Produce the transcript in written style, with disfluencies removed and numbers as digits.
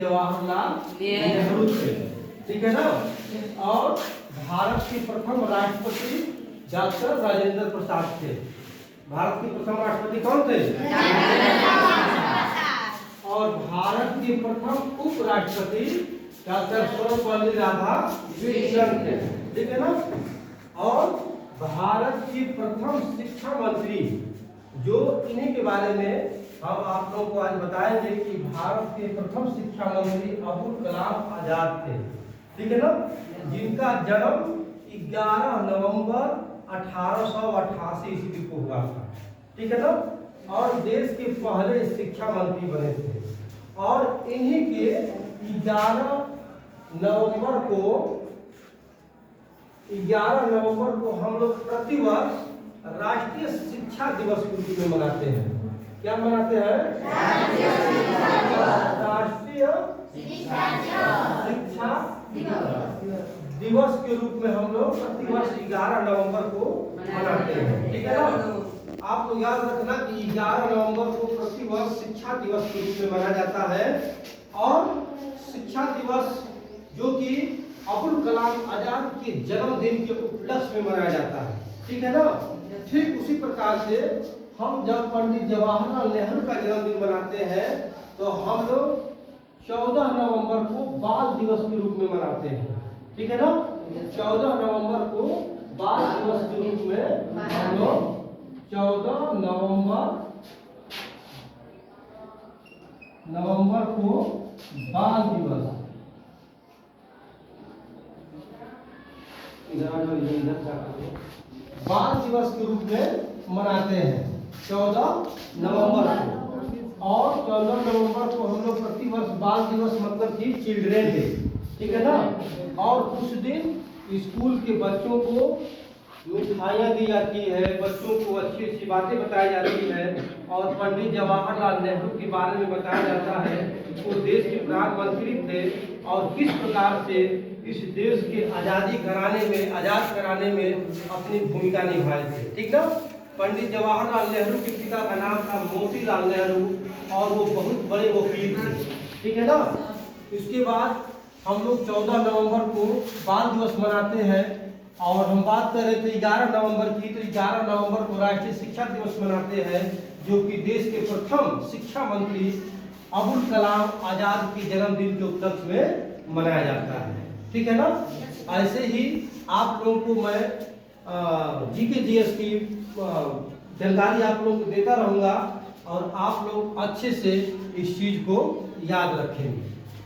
जवाहरलाल नेहरू थे, ठीक है ना। और भारत के प्रथम राष्ट्रपति डॉक्टर राजेंद्र प्रसाद थे। भारत के प्रथम राष्ट्रपति कौन थे? और भारत के प्रथम उपराष्ट्रपति डॉक्टर सर्वपल्ली राधाकृष्णन थे, ठीक है ना। और भारत के प्रथम शिक्षा मंत्री, जो इन्हीं के बारे में हम आप लोगों को आज बताएंगे कि भारत के प्रथम शिक्षा मंत्री अब्दुल कलाम आजाद थे, ठीक है ना। जिनका जन्म 11 नवंबर 1888 ईस्वी को हुआ था, ठीक है ना। और देश के पहले शिक्षा मंत्री बने थे। और इन्हीं के 11 नवंबर को हम लोग प्रतिवर्ष राष्ट्रीय शिक्षा दिवस के रूप में मनाते हैं। क्या मनाते हैं? राष्ट्रीय शिक्षा दिवस के रूप में हम लोग प्रतिवर्ष 11 नवंबर को मनाते हैं, ठीक है ना। आप लोग याद रखना कि 11 नवंबर को प्रतिवर्ष शिक्षा दिवस के रूप में मनाया जाता है। और शिक्षा दिवस जो कि अब्दुल कलाम आजाद के जन्मदिन के उपलक्ष्य में मनाया जाता है, ठीक है ना। ठीक उसी प्रकार से हम जब पंडित जवाहरलाल नेहरू का जन्मदिन मनाते हैं तो हम लोग 14 नवंबर को बाल दिवस के रूप में मनाते हैं, ठीक है ना। 14 नवंबर को बाल दिवस के रूप में हम लोग 14 नवंबर को बाल दिवस बाल दिवस के रूप में मनाते हैं 14 नवंबर को। और 14 नवंबर को हम लोग प्रतिवर्ष बाल दिवस मतलब कि चिल्ड्रेन डे, ठीक है ना। और उस दिन स्कूल के बच्चों को मिठाइयाँ दी जाती है, बच्चों को अच्छी अच्छी बातें बताई जाती है। और पंडित जवाहरलाल नेहरू के बारे में बताया जाता है कि वो देश के प्रधानमंत्री थे और किस प्रकार से इस देश के आज़ाद कराने में अपनी भूमिका निभाए थे, ठीक ना। पंडित जवाहरलाल नेहरू के पिता का नाम था मोतीलाल नेहरू और वो बहुत बड़े वकील थे, ठीक है ना। इसके बाद हम लोग 14 नवंबर को बाल दिवस मनाते हैं। और हम बात कर रहे थे 11 नवंबर की, तो 11 नवंबर को राष्ट्रीय शिक्षा दिवस मनाते हैं, जो कि देश के प्रथम शिक्षा मंत्री अब्दुल कलाम आजाद के जन्मदिन के उपलक्ष्य में मनाया जाता है, ठीक है ना। ऐसे ही आप लोगों को मैं जीके जीएस की जानकारी आप लोगों को देता रहूंगा और आप लोग अच्छे से इस चीज को याद रखेंगे।